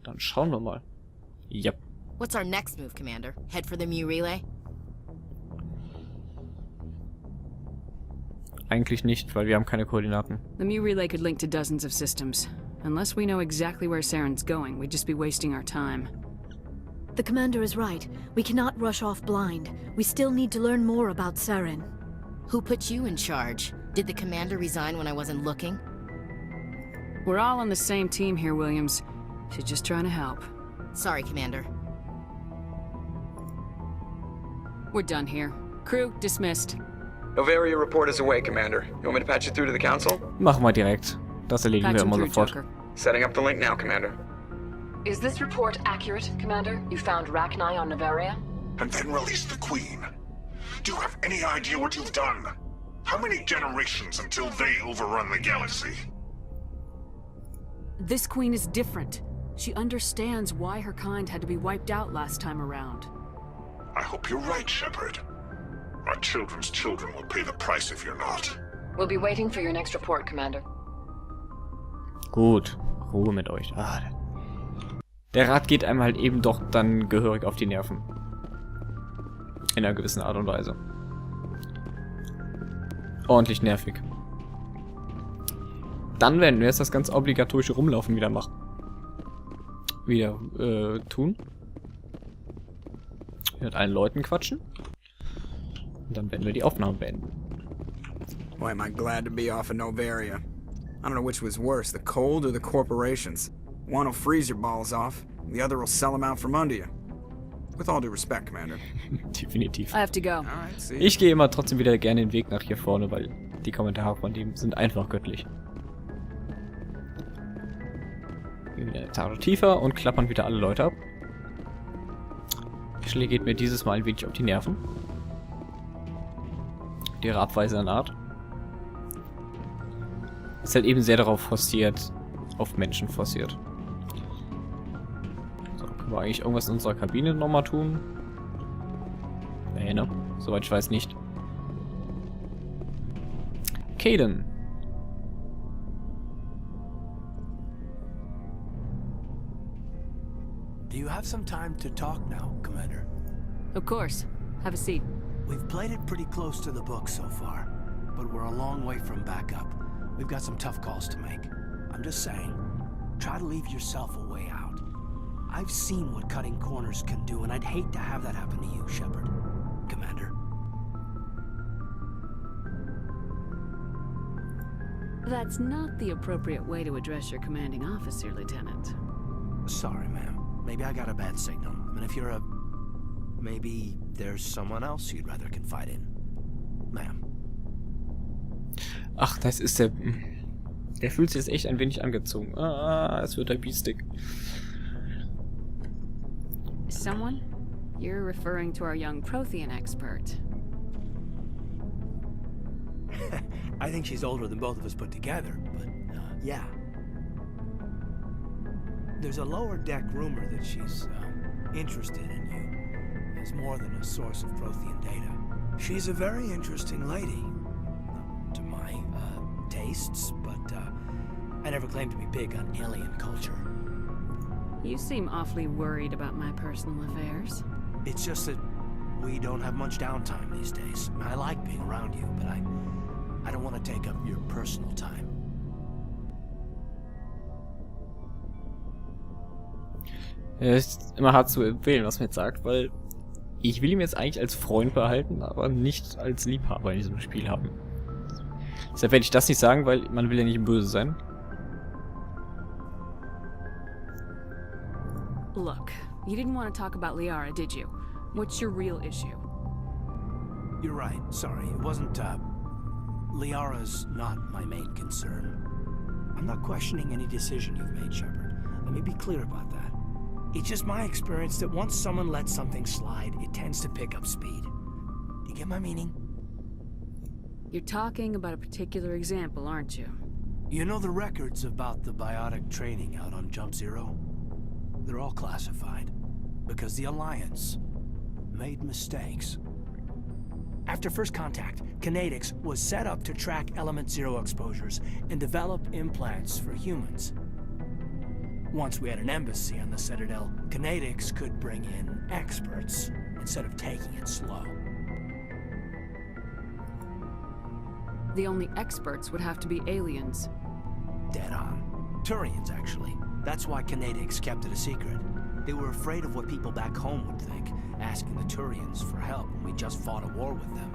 Dann schauen wir mal. Yep. What's our next move, Commander? Head for the Mu relay? Eigentlich nicht, weil wir haben keine Koordinaten. The Mu relay could link to dozens of systems. Unless we know exactly where Saren's going, we'd just be wasting our time. The commander is right. We cannot rush off blind. We still need to learn more about Saren. Who put you in charge? Did the commander resign when I wasn't looking? We're all on the same team here, Williams. She's just trying to help. Sorry, Commander. We're done here. Crew dismissed. Novaria report is away, Commander. You want me to patch it through to the Council? Machen wir direkt. Das erledigen wir immer sofort. Joker. Setting up the link now, Commander. Is this report accurate, Commander? You found Rachni on Novaria? And then released the Queen. Do you have any idea what you've done? How many generations until they overrun the galaxy? This queen is different. She understands why her kind had to be wiped out last time around. I hope you're right, Shepard. Our children's children will pay the price if you're not. We'll be waiting for your next report, Commander. Gut, Ruhe mit euch. Der Rat geht einem halt eben doch dann gehörig auf die Nerven. In einer gewissen Art und Weise. Ordentlich nervig. Dann werden wir jetzt das ganz obligatorische Rumlaufen wieder machen. Tun. Mit allen Leuten quatschen. Und dann werden wir die Aufnahme beenden. Boy, am I glad to be off of Novaria. I don't know which was worse, the cold or the corporations. One will freeze your balls off, the other will sell them out from under you. With all due respect, Commander. Definitiv. I have to go. Alright, see. Ich gehe immer trotzdem wieder gerne den Weg nach hier vorne, weil die Kommentare von dem sind einfach göttlich. Gehen wieder eine Etage tiefer und klappern wieder alle Leute ab. Ashley geht mir dieses Mal ein wenig auf die Nerven. Die Abweise an Art. Ist halt eben sehr darauf forciert, auf Menschen forciert. So, können wir eigentlich irgendwas in unserer Kabine nochmal tun? Nee, ne? Soweit ich weiß nicht. Caden. Do you have some time to talk now, Commander? Of course. Have a seat. We've played it pretty close to the book so far, but we're a long way from backup. We've got some tough calls to make. I'm just saying, try to leave yourself a way out. I've seen what cutting corners can do, and I'd hate to have that happen to you, Shepard. Commander. That's not the appropriate way to address your commanding officer, Lieutenant. Sorry, ma'am. Maybe I got a bad signal. And if you're a... Maybe there's someone else you'd rather confide in. Ma'am. Ach, das ist der... Der fühlt sich jetzt echt ein wenig angezogen. Es wird ein biestig. Someone? You're referring to our young Prothean expert. I think she's older than both of us put together, but, yeah. There's a lower deck rumor that she's, interested in you as more than a source of Prothean data. She's a very interesting lady. To my, tastes, but, I never claimed to be big on alien culture. You seem awfully worried about my personal affairs. It's just that we don't have much downtime these days. I like being around you, but I don't want to take up your personal time. Es ist immer hart zu empfehlen, was man jetzt sagt, weil ich will ihn jetzt eigentlich als Freund behalten, aber nicht als Liebhaber in diesem Spiel haben. Deshalb werde ich das nicht sagen, weil man will ja nicht böse sein. Look, you didn't want to talk about Liara, did you? What's your real issue? You're right. Sorry. It wasn't, Liara's not my main concern. I'm not questioning any decision you've made, Shepard. Let me be clear about that. It's just my experience that once someone lets something slide, it tends to pick up speed. Do you get my meaning? You're talking about a particular example, aren't you? You know the records about the biotic training out on Jump Zero? They're all classified. Because the Alliance made mistakes. After first contact, Kinetics was set up to track Element Zero exposures and develop implants for humans. Once we had an embassy on the Citadel, Canadics could bring in experts instead of taking it slow. The only experts would have to be aliens. Dead on. Turians, actually. That's why Canadics kept it a secret. They were afraid of what people back home would think, asking the Turians for help when we just fought a war with them.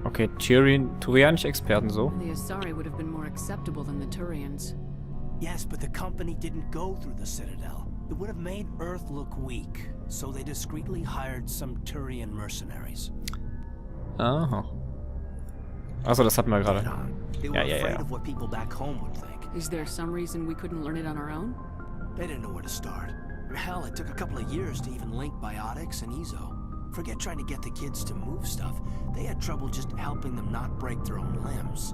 Okay, Turianische Experten so. The Asari would have been more acceptable than the Turians. Yes, but the company didn't go through the Citadel. It would have made Earth look weak, so they discreetly hired some Turian mercenaries. Aha. Achso, das hatten wir gerade. They were Ja, afraid ja. of what people back home would think. Is there some reason we couldn't learn it on our own? They didn't know where to start. Hell, it took a couple of years to even link biotics and Ezo. Forget trying to get the kids to move stuff. They had trouble just helping them not break their own limbs.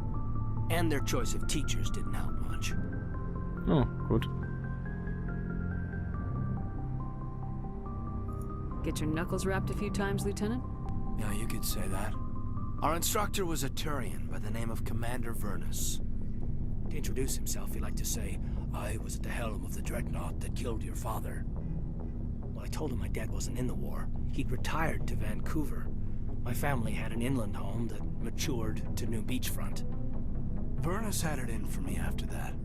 And their choice of teachers didn't help much. Oh, gut. Get your knuckles rapped a few times, Lieutenant? Yeah, you could say that. Our instructor was a Turian by the name of Commander Vernus. To introduce himself, he liked to say, "I was at the helm of the dreadnought that killed your father." When I told him my dad wasn't in the war, he'd retired to Vancouver. My family had an inland home that matured to new beachfront. Vernus had it in for me after that.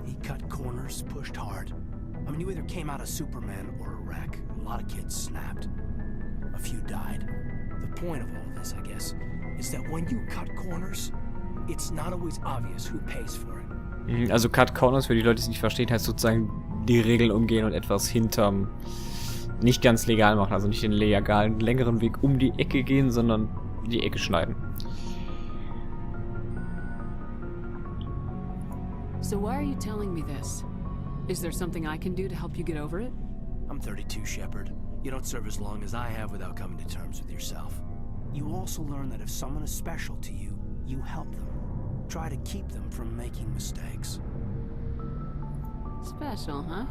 He cut corners, pushed hard. I mean, you either came out a Superman or a wreck. A lot of kids snapped. A few died. The point of all this, I guess, is that when you cut corners, it's not always obvious who pays for it. Also Cut Corners, für die Leute, die es nicht verstehen, heißt sozusagen die Regeln umgehen und etwas hinterm nicht ganz legal machen. Also nicht den legalen längeren Weg um die Ecke gehen, sondern die Ecke schneiden. So why are you telling me this? Is there something I can do to help you get over it? I'm 32, Shepard. You don't serve as long as I have without coming to terms with yourself. You also learn that if someone is special to you, you help them. Try to keep them from making mistakes. Special, huh?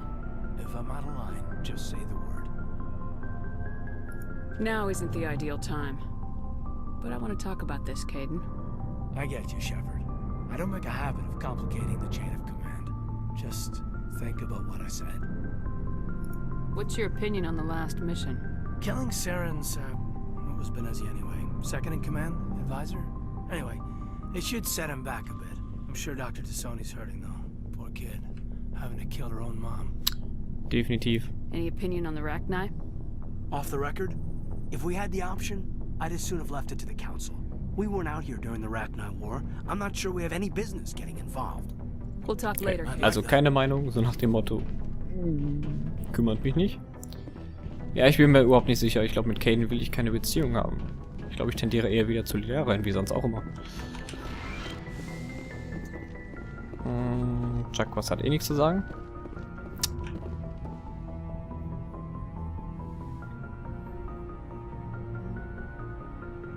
If I'm out of line, just say the word. Now isn't the ideal time. But I want to talk about this, Caden. I get you, Shepard. I don't make a habit of complicating the chain of command. Just think about what I said. What's your opinion on the last mission? Killing Saren's, what was Benezi anyway? Second in command? Advisor? Anyway, it should set him back a bit. I'm sure Dr. Tassoni's hurting, though. Poor kid. Having to kill her own mom. Definitiv. Any opinion on the Rachni? Off the record, if we had the option, I'd as soon have left it to the Council. We weren't out here during the Rachni War. I'm not sure we have any business getting involved. We'll talk later. Also keine Meinung, so nach dem Motto. Kümmert mich nicht. Ja, ich bin mir überhaupt nicht sicher. Ich glaube, mit Caden will ich keine Beziehung haben. Ich glaube, ich tendiere eher wieder zu Lehrerin, wie sonst auch immer. Chuck, was hat eh nichts zu sagen?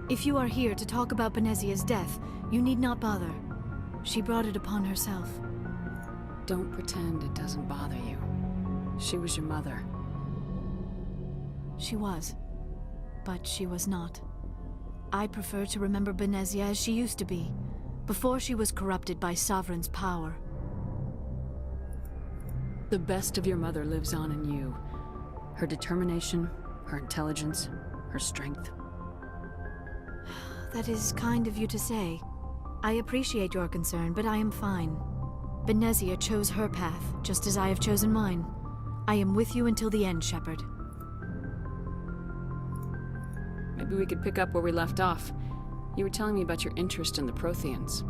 If you are here to talk about Benezia's death, you need not bother. She brought it upon herself. Don't pretend it doesn't bother you. She was your mother. She was. But she was not. I prefer to remember Benezia as she used to be, before she was corrupted by Sovereign's power. The best of your mother lives on in you. Her determination, her intelligence, her strength. That is kind of you to say. I appreciate your concern, but I am fine. Benezia chose her path, just as I have chosen mine. I am with you until the end, Shepard. Maybe we could pick up where we left off. You were telling me about your interest in the Protheans.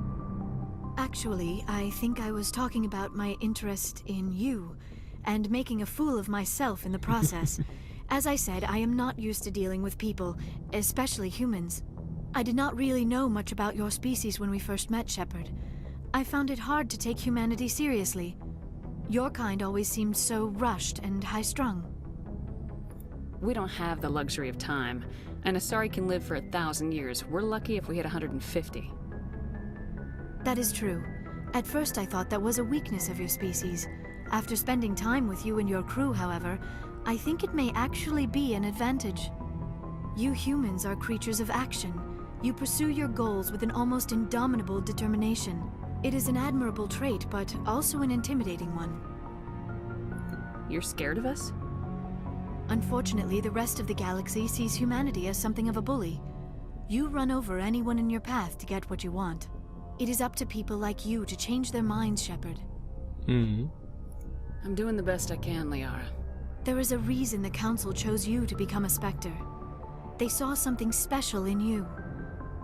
Actually, I think I was talking about my interest in you, and making a fool of myself in the process. As I said, I am not used to dealing with people, especially humans. I did not really know much about your species when we first met, Shepard. I found it hard to take humanity seriously. Your kind always seemed so rushed and high-strung. We don't have the luxury of time. An Asari can live for 1,000 years. We're lucky if we hit 150. That is true. At first I thought that was a weakness of your species. After spending time with you and your crew, however, I think it may actually be an advantage. You humans are creatures of action. You pursue your goals with an almost indomitable determination. It is an admirable trait, but also an intimidating one. You're scared of us? Unfortunately, the rest of the galaxy sees humanity as something of a bully. You run over anyone in your path to get what you want. It is up to people like you to change their minds, Shepard. I'm doing the best I can, Liara. There is a reason the Council chose you to become a Spectre. They saw something special in you.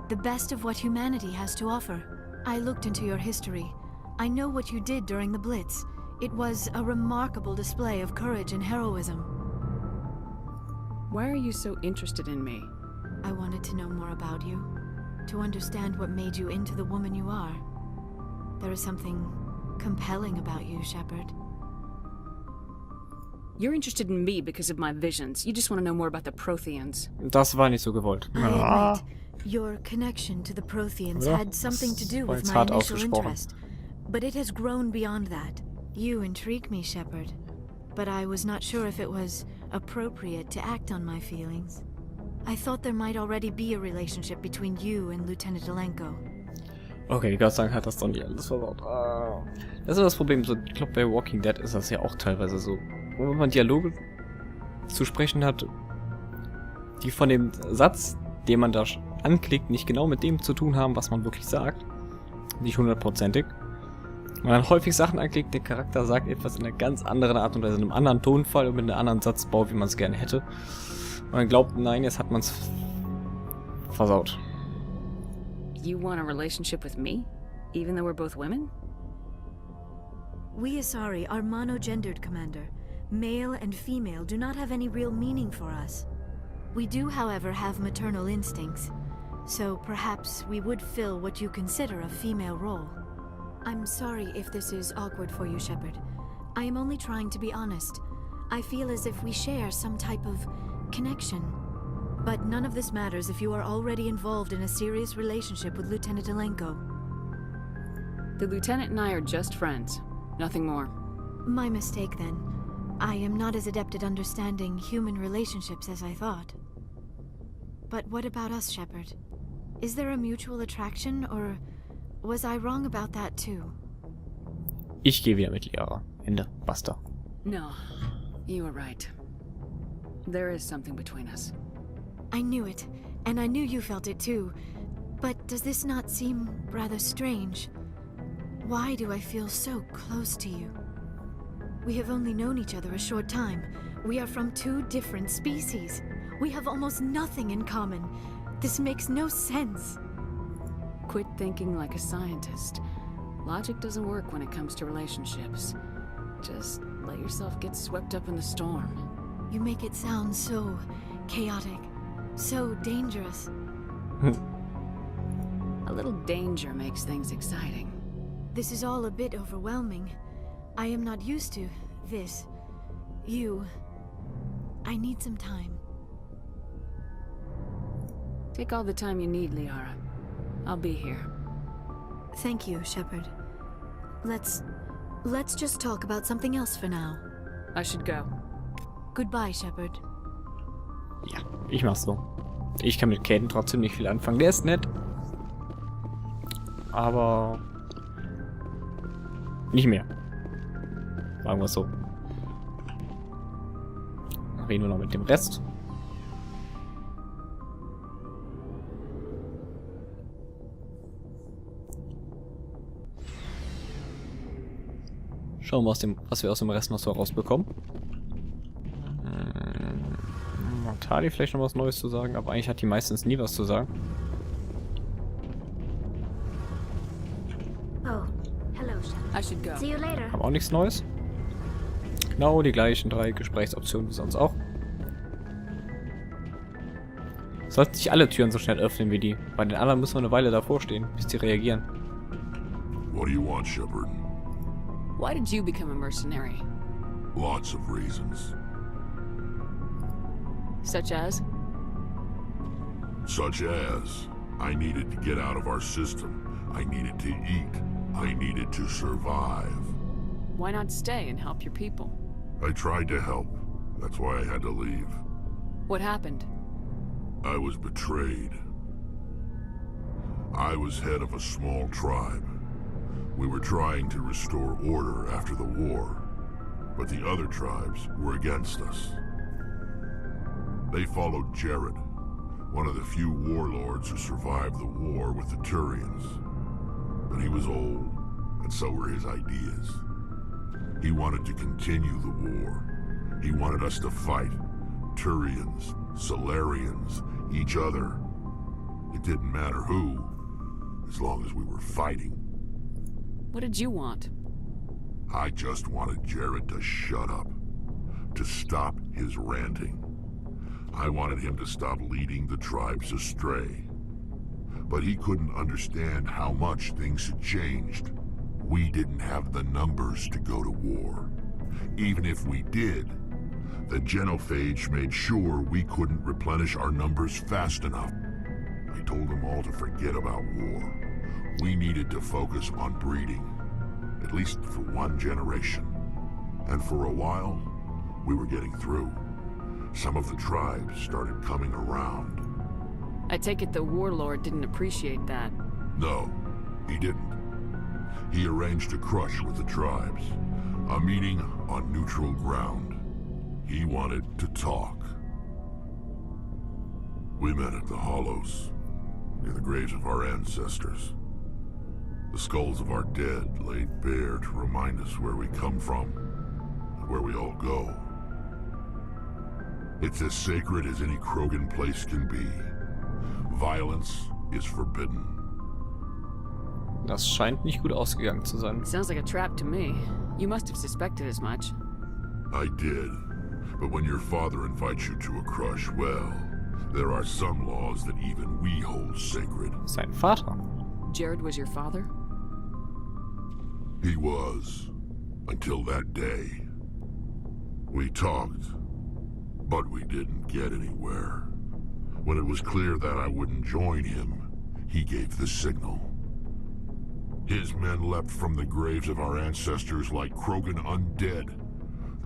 The best of what humanity has to offer. I looked into your history. I know what you did during the Blitz. It was a remarkable display of courage and heroism. Why are you so interested in me? I wanted to know more about you. To understand what made you into the woman you are. There is something compelling about you, Shepard. You're interested in me because of my visions. You just want to know more about the Protheans. Das war nicht so gewollt. I admit, your connection to the Protheans had something to do with my initial interest. But it has grown beyond that. You intrigue me, Shepard. But I was not sure if it was appropriate to act on my feelings. I thought there might already be a relationship between you and Lieutenant Alenko. Okay, Gott sei Dank hat das doch nicht alles verbaut. Das ist das Problem. So, ich glaube, bei Walking Dead ist das ja auch teilweise so. Wenn man Dialoge zu sprechen hat, die von dem Satz, den man da anklickt, nicht genau mit dem zu tun haben, was man wirklich sagt. Nicht hundertprozentig. Man dann häufig Sachen anklickt, der Charakter sagt etwas in einer ganz anderen Art und Weise, in einem anderen Tonfall und mit einem anderen Satzbau, wie man es gerne hätte. Und man glaubt, nein, jetzt hat man es versaut. You want a relationship with me? Even though we're both women? We Asari are mono-gendered, Commander. Male and female do not have any real meaning for us. We do, however, have maternal instincts. So perhaps we would fill what you consider a female role. I'm sorry if this is awkward for you, Shepard. I am only trying to be honest. I feel as if we share some type of connection. But none of this matters if you are already involved in a serious relationship with Lieutenant Alenko. The Lieutenant and I are just friends. Nothing more. My mistake, then. I am not as adept at understanding human relationships as I thought. But what about us, Shepard? Is there a mutual attraction, or was I wrong about that too? Ich gehe wieder mit Liara. Ende. Basta. No, you were right. There is something between us. I knew it, and I knew you felt it too. But does this not seem rather strange? Why do I feel so close to you? We have only known each other a short time. We are from two different species. We have almost nothing in common. This makes no sense. Quit thinking like a scientist. Logic doesn't work when it comes to relationships. Just let yourself get swept up in the storm. You make it sound so chaotic, so dangerous. A little danger makes things exciting. This is all a bit overwhelming. I am not used to this. I need some time. Take all the time you need, Liara. I'll be here. Thank you, Shepard. Let's just talk about something else for now. I should go. Goodbye, Shepard. Ja, ich mach's so. Ich kann mit Caden trotzdem nicht viel anfangen. Der ist nett. Aber nicht mehr. Sagen wir es so. Dann reden wir noch mit dem Rest. Schauen wir, was wir aus dem Rest noch so rausbekommen. Tali vielleicht noch was Neues zu sagen, aber eigentlich hat die meistens nie was zu sagen. Oh, hello, I should go. See you later. Haben auch nichts Neues. Genau die gleichen 3 Gesprächsoptionen wie sonst auch. Sollten sich alle Türen so schnell öffnen wie die. Bei den anderen müssen wir eine Weile davor stehen, bis die reagieren. What do you want, Shepard? Why did you become a mercenary? Lots of reasons. Such as? Such as, I needed to get out of our system. I needed to eat. I needed to survive. Why not stay and help your people? I tried to help. That's why I had to leave. What happened? I was betrayed. I was head of a small tribe. We were trying to restore order after the war, but the other tribes were against us. They followed Jared, one of the few warlords who survived the war with the Turians. But he was old, and so were his ideas. He wanted to continue the war. He wanted us to fight. Turians, Solarians, each other. It didn't matter who, as long as we were fighting. What did you want? I just wanted Jared to shut up, to stop his ranting. I wanted him to stop leading the tribes astray. But he couldn't understand how much things had changed. We didn't have the numbers to go to war. Even if we did, the genophage made sure we couldn't replenish our numbers fast enough. I told them all to forget about war. We needed to focus on breeding, at least for one generation. And for a while, we were getting through. Some of the tribes started coming around. I take it the warlord didn't appreciate that. No, he didn't. He arranged a crush with the tribes, a meeting on neutral ground. He wanted to talk. We met at the Hollows, near the graves of our ancestors. The skulls of our dead laid bare to remind us where we come from and where we all go. It's as sacred as any Krogan place can be. Violence is forbidden. Das scheint nicht gut ausgegangen zu sein. Sounds like a trap to me. You must have suspected as much. I did. But when your father invites you to a crush, well, there are some laws that even we hold sacred. Sein Vater. Jared was your father? He was. Until that day. We talked, but we didn't get anywhere. When it was clear that I wouldn't join him, he gave the signal. His men leapt from the graves of our ancestors like Krogan undead.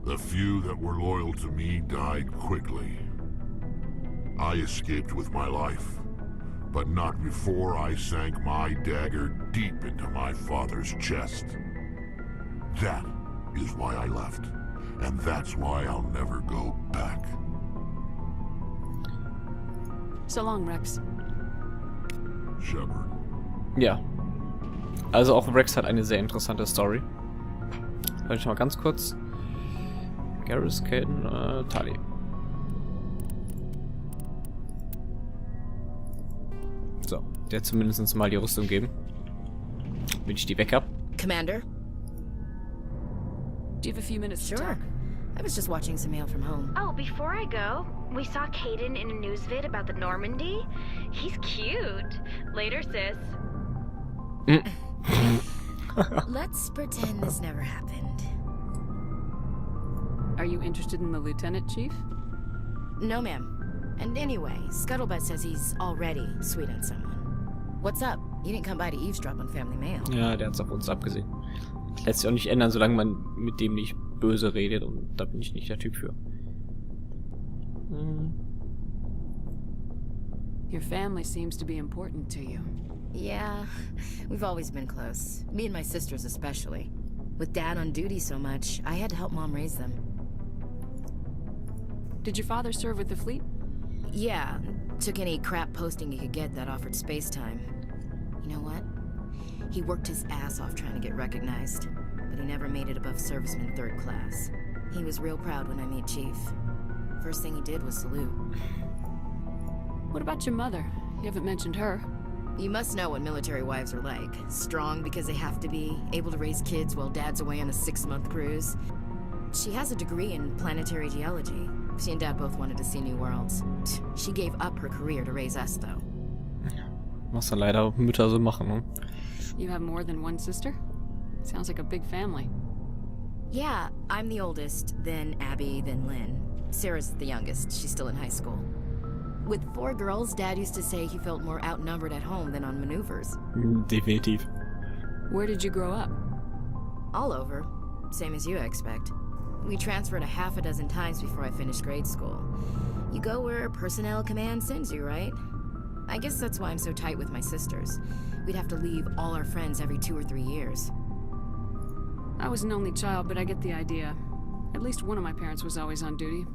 The few that were loyal to me died quickly. I escaped with my life, but not before I sank my dagger deep into my father's chest. That is why I left, and that's why I'll never go back. So long, Rex. Shepard. Ja. Also auch Rex hat eine sehr interessante Story. Warte ich mal ganz kurz. Garrus, Caden, Tali. So, der zumindest mal die Rüstung geben. Wenn ich die weg hab. Commander? Do you have a few minutes to Sure. talk? I was just watching some mail from home. Oh, before I go, we saw Caden in a news vid about the Normandy. He's cute. Later, sis. Let's pretend this never happened. Are you interested in the lieutenant, Chief? No, ma'am. And anyway, Scuttlebutt says he's already sweet on someone. What's up? You didn't come by to eavesdrop on family mail. Ja, der hat's auf uns abgesehen. Lässt sich auch nicht ändern, solange man mit dem nicht böse redet, und da bin ich nicht der Typ für. Your family seems to be important to you. Yeah, we've always been close. Me and my sisters especially. With Dad on duty so much, I had to help Mom raise them. Did your father serve with the fleet? Yeah, took any crap posting he could get that offered space time. You know what? He worked his ass off trying to get recognized, but he never made it above serviceman 3rd class. He was real proud when I made Chief. First thing he did was salute. What about your mother? You haven't mentioned her. You must know what military wives are like. Strong because they have to be, able to raise kids while Dad's away on a 6-month cruise. She has a degree in planetary geology. She and Dad both wanted to see new worlds. She gave up her career to raise us, though. Was dann leider Mütter so machen, ne? You have more than one sister? Sounds like a big family. Yeah, I'm the oldest, then Abby, then Lynn. Sarah's the youngest. She's still in high school. With 4 girls, Dad used to say he felt more outnumbered at home than on maneuvers. Definitiv. Where did you grow up? All over. Same as you, I expect. We transferred a half a dozen times before I finished grade school. You go where personnel command sends you, right? I guess that's why I'm so tight with my sisters. We'd have to leave all our friends every 2 or 3 years. I was an only child, but I get the idea. At least one of my parents was always on duty.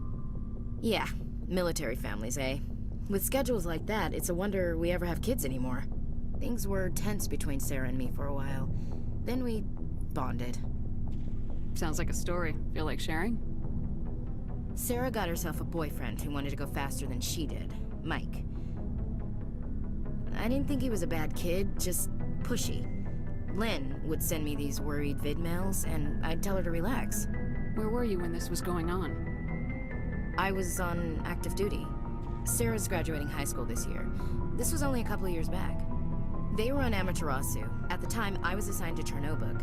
Yeah, military families, eh? With schedules like that, it's a wonder we ever have kids anymore. Things were tense between Sarah and me for a while. Then we bonded. Sounds like a story. Feel like sharing? Sarah got herself a boyfriend who wanted to go faster than she did, Mike. I didn't think he was a bad kid, just pushy. Lynn would send me these worried vid mails, and I'd tell her to relax. Where were you when this was going on? I was on active duty. Sarah's graduating high school this year. This was only a couple of years back. They were on Amaterasu. At the time, I was assigned to Chernobog.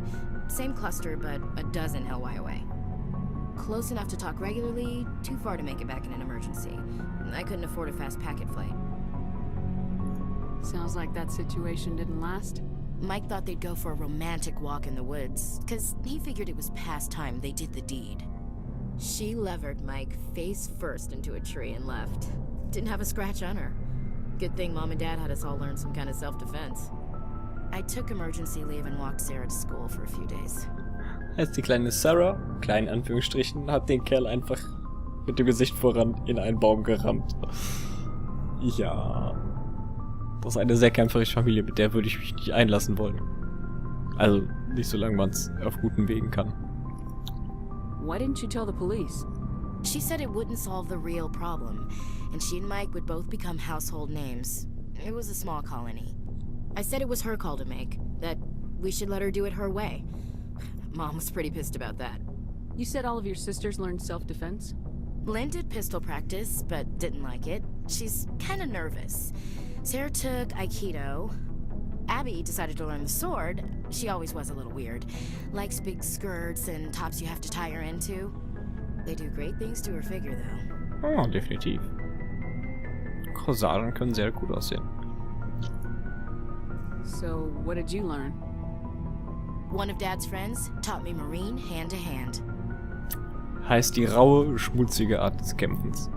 Same cluster, but a dozen LY away. Close enough to talk regularly, too far to make it back in an emergency. I couldn't afford a fast packet flight. Sounds like that situation didn't last. Mike thought they'd go for a romantic walk in the woods, because he figured it was past time they did the deed. She levered Mike face first into a tree and left. Didn't have a scratch on her. Good thing Mom and Dad had us all learn some kind of self-defense. I took emergency leave and walked Sarah to school for a few days. Heißt, die kleine Sarah, klein in Anführungsstrichen, hat den Kerl einfach mit dem Gesicht voran in einen Baum gerammt. Ja. Das ist eine sehr kämpferische Familie, mit der würde ich mich nicht einlassen wollen. Also, nicht solange man es auf guten Wegen kann. Why didn't you tell the police? She said it wouldn't solve the real problem, and she and Mike would both become household names. It was a small colony. I said it was her call to make, that we should let her do it her way. Mom was pretty pissed about that. You said all of your sisters learned self-defense? Lynn did pistol practice, but didn't like it. She's kind of nervous. Sarah took Aikido. Abby decided to learn the sword. She always was a little weird. Likes big skirts and tops you have to tie her into. They do great things to her figure, though. Oh, definitiv. Korsaren können sehr gut aussehen. So, what did you learn? One of Dad's friends taught me Marine hand to hand. Heißt die raue, schmutzige Art des Kämpfens.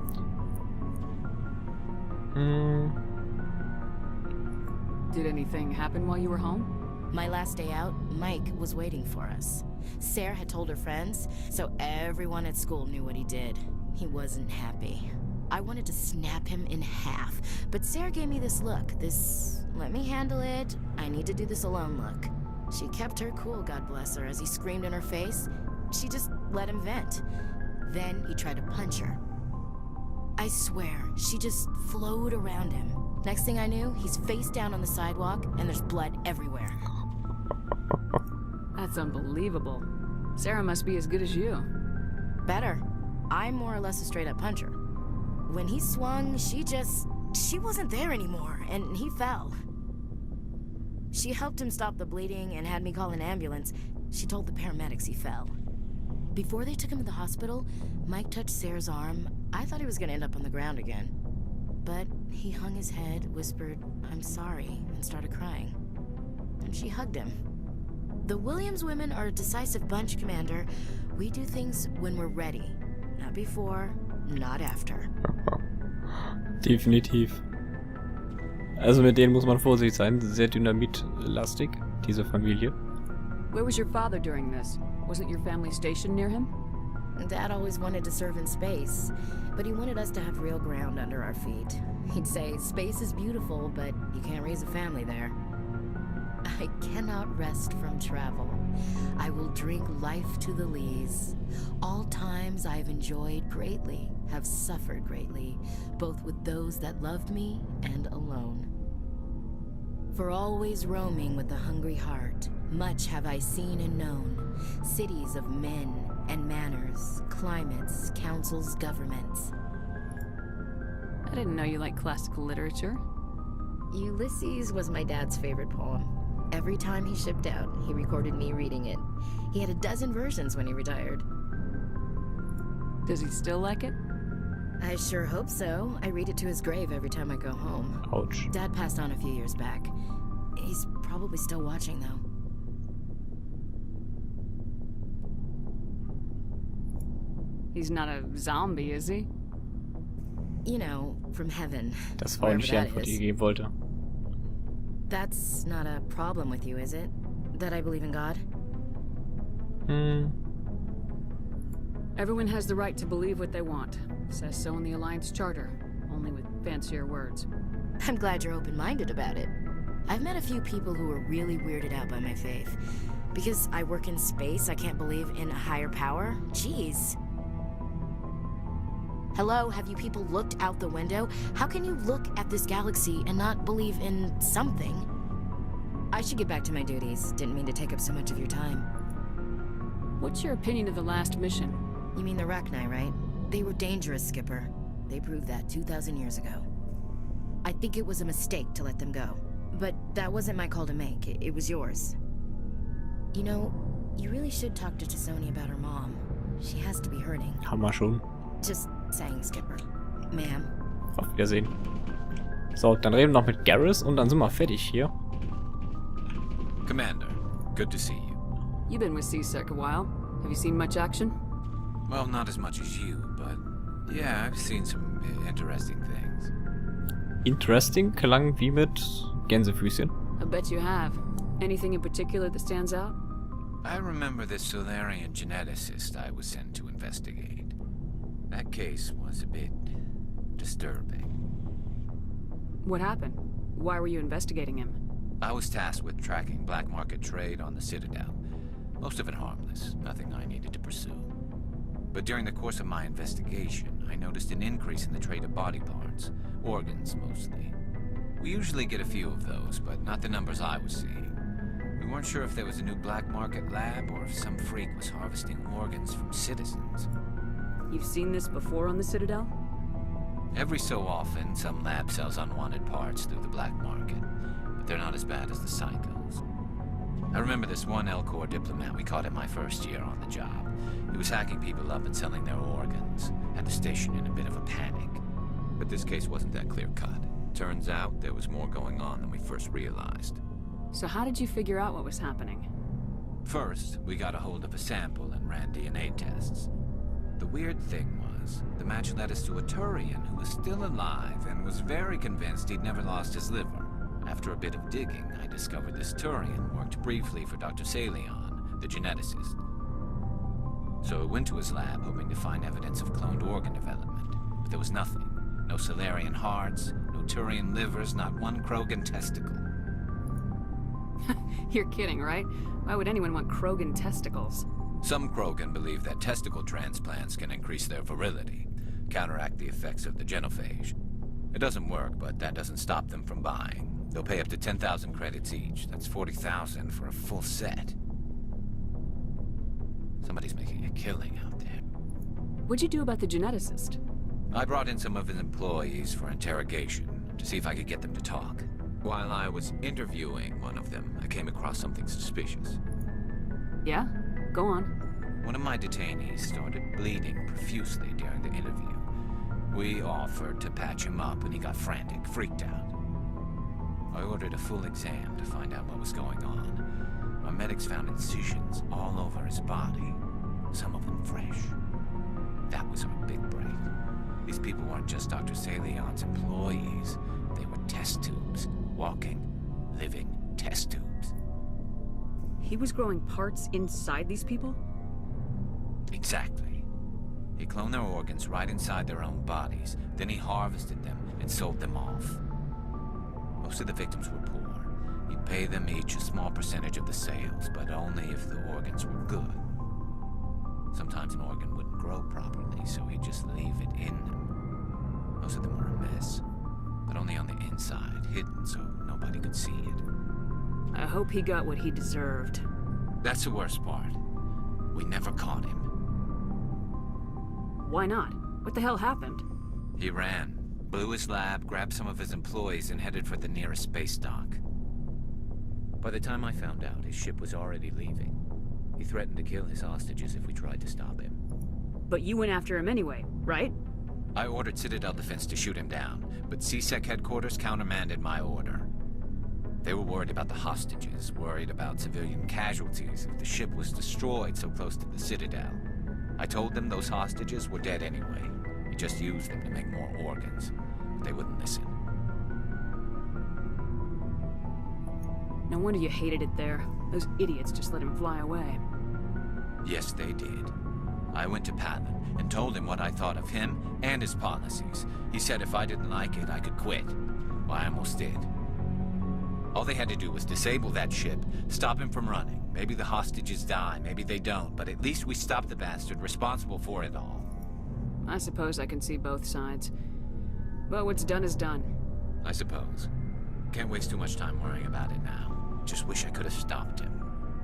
Did anything happen while you were home? My last day out, Mike was waiting for us. Sarah had told her friends, so everyone at school knew what he did. He wasn't happy. I wanted to snap him in half, but Sarah gave me this look, this let me handle it, I need to do this alone look. She kept her cool, God bless her, as he screamed in her face. She just let him vent. Then he tried to punch her. I swear, she just flowed around him. Next thing I knew, he's face down on the sidewalk, and there's blood everywhere. That's unbelievable. Sarah must be as good as you. Better. I'm more or less a straight-up puncher. When he swung, she wasn't there anymore, and he fell. She helped him stop the bleeding and had me call an ambulance. She told the paramedics he fell. Before they took him to the hospital, Mike touched Sarah's arm. I thought he was gonna end up on the ground again. But he hung his head, whispered, "I'm sorry," and started crying. And she hugged him. The Williams women are a decisive bunch, Commander. We do things when we're ready. Not before, not after. Definitiv. Also mit denen muss man vorsichtig sein. Sehr dynamitlastig, diese Familie. Where was your father during this? Wasn't your family stationed near him? Dad always wanted to serve in space, but he wanted us to have real ground under our feet. He'd say, space is beautiful, but you can't raise a family there. I cannot rest from travel. I will drink life to the lees. All times I have enjoyed greatly, have suffered greatly, both with those that loved me and alone. For always roaming with a hungry heart, much have I seen and known, cities of men and manners, climates, councils, governments. I didn't know you liked classical literature. Ulysses was my dad's favorite poem. Every time he shipped out, he recorded me reading it. He had a dozen versions when he retired. Does he still like it? I sure hope so. I read it to his grave every time I go home. Ouch. Dad passed on a few years back. He's probably still watching, though. He's not a zombie, is he? You know, from heaven. Das war nicht die Antwort, die ich geben wollte. That's not a problem with you, is it? That I believe in God? Everyone has the right to believe what they want. Says so in the Alliance Charter, only with fancier words. I'm glad you're open-minded about it. I've met a few people who are really weirded out by my faith. Because I work in space, I can't believe in a higher power? Jeez. Hello, have you people looked out the window? How can you look at this galaxy and not believe in something? I should get back to my duties. Didn't mean to take up so much of your time. What's your opinion of the last mission? You mean the Rachni, right? They were dangerous, Skipper. They proved that 2,000 years ago. I think it was a mistake to let them go. But that wasn't my call to make. It was yours. You know, you really should talk to T'Soni about her mom. She has to be hurting. Haben wir schon. Just saying, Skipper. Ma'am. Auf Wiedersehen. So, dann reden wir noch mit Garrus und dann sind wir fertig hier. Commander, good to see you. You've been with CSEC a while. Have you seen much action? Well, not as much as you, but yeah, I've seen some interesting things. Interesting klang wie mit Gänsefüßchen. I bet you have. Anything in particular that stands out? I remember this Solarian geneticist I was sent to investigate. That case was a bit disturbing. What happened? Why were you investigating him? I was tasked with tracking black market trade on the Citadel. Most of it harmless, nothing I needed to pursue. But during the course of my investigation, I noticed an increase in the trade of body parts, organs mostly. We usually get a few of those, but not the numbers I was seeing. We weren't sure if there was a new black market lab or if some freak was harvesting organs from citizens. You've seen this before on the Citadel? Every so often, some lab sells unwanted parts through the black market, but they're not as bad as the psychos. I remember this one Elcor diplomat we caught in my first year on the job. He was hacking people up and selling their organs. Had the station in a bit of a panic. But this case wasn't that clear-cut. Turns out there was more going on than we first realized. So how did you figure out what was happening? First, we got a hold of a sample and ran DNA tests. The weird thing was, the match led us to a Turian who was still alive and was very convinced he'd never lost his liver. After a bit of digging, I discovered this Turian worked briefly for Dr. Salion, the geneticist. So I went to his lab hoping to find evidence of cloned organ development, but there was nothing. No Solarian hearts, no Turian livers, not one Krogan testicle. You're kidding, right? Why would anyone want Krogan testicles? Some Krogan believe that testicle transplants can increase their virility, counteract the effects of the genophage. It doesn't work, but that doesn't stop them from buying. They'll pay up to 10,000 credits each. That's 40,000 for a full set. Somebody's making a killing out there. What'd you do about the geneticist? I brought in some of his employees for interrogation, to see if I could get them to talk. While I was interviewing one of them, I came across something suspicious. Yeah? Go on. One of my detainees started bleeding profusely during the interview. We offered to patch him up and he got frantic, freaked out. I ordered a full exam to find out what was going on. Our medics found incisions all over his body, some of them fresh. That was our big break. These people weren't just Dr. Salion's employees. They were test tubes. Walking, living test tubes. He was growing parts inside these people? Exactly. He cloned their organs right inside their own bodies. Then he harvested them and sold them off. Most of the victims were poor. He'd pay them each a small percentage of the sales, but only if the organs were good. Sometimes an organ wouldn't grow properly, so he'd just leave it in them. Most of them were a mess, but only on the inside, hidden so nobody could see it. I hope he got what he deserved. That's the worst part. We never caught him. Why not? What the hell happened? He ran, blew his lab, grabbed some of his employees, and headed for the nearest space dock. By the time I found out, his ship was already leaving. He threatened to kill his hostages if we tried to stop him. But you went after him anyway, right? I ordered Citadel Defense to shoot him down, but CSEC headquarters countermanded my order. They were worried about the hostages, worried about civilian casualties if the ship was destroyed so close to the Citadel. I told them those hostages were dead anyway. He just used them to make more organs. But they wouldn't listen. No wonder you hated it there. Those idiots just let him fly away. Yes, they did. I went to Patton and told him what I thought of him and his policies. He said if I didn't like it, I could quit. Well, I almost did. All they had to do was disable that ship, stop him from running. Maybe the hostages die, maybe they don't, but at least we stopped the bastard responsible for it all. I suppose I can see both sides. But what's done is done. I suppose. Can't waste too much time worrying about it now. Just wish I could have stopped him.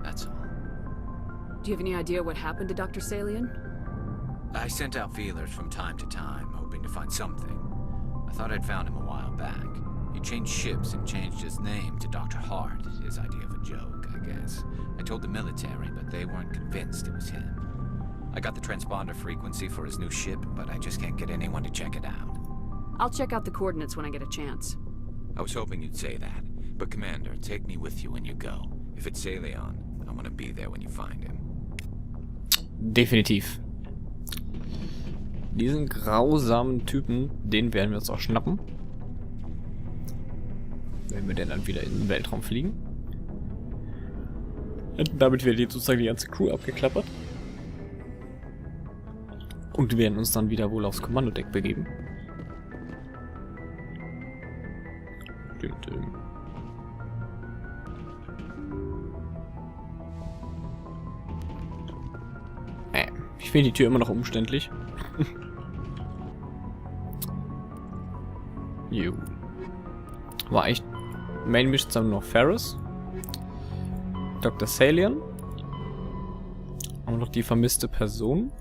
That's all. Do you have any idea what happened to Dr. Salian? I sent out feelers from time to time, hoping to find something. I thought I'd found him a while back. He changed ships and changed his name to Dr. Hart, his idea of a joke, I guess. I told the military, but they weren't convinced it was him. I got the transponder frequency for his new ship, but I just can't get anyone to check it out. I'll check out the coordinates when I get a chance. I was hoping you'd say that. But Commander, take me with you when you go. If it's Salion, I want to be there when you find him. Definitiv. Diesen grausamen Typen, den werden wir uns auch schnappen. Wenn wir denn dann wieder in den Weltraum fliegen. Und damit wird jetzt sozusagen die ganze Crew abgeklappert. Und wir werden uns dann wieder wohl aufs Kommandodeck begeben. Ich finde die Tür immer noch umständlich. Jo. War echt Main Missions haben wir noch Ferris, Dr. Salian, haben wir noch die vermisste Person.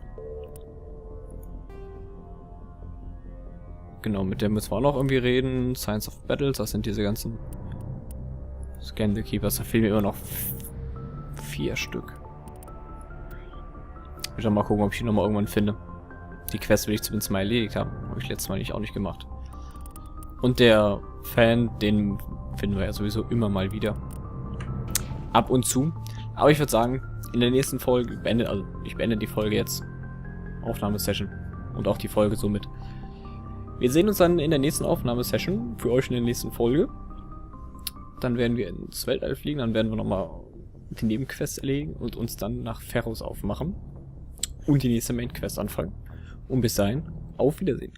Genau, mit der müssen wir auch noch irgendwie reden. Science of Battles, das sind diese ganzen Scan the Keepers, da fehlen mir immer noch 4 Stück. Ich will mal gucken, ob ich die nochmal irgendwann finde. Die Quest will ich zumindest mal erledigt haben. Habe ich letztes Mal auch nicht gemacht. Und der Fan, den finden wir ja sowieso immer mal wieder. Ab und zu. Aber ich würde sagen, in der nächsten Folge, ich beende die Folge jetzt. Aufnahmesession. Und auch die Folge somit. Wir sehen uns dann in der nächsten Aufnahmesession. Für euch in der nächsten Folge. Dann werden wir ins Weltall fliegen. Dann werden wir nochmal die Nebenquests erledigen. Und uns dann nach Ferros aufmachen. Und die nächste Main-Quest anfangen. Und bis dahin, auf Wiedersehen.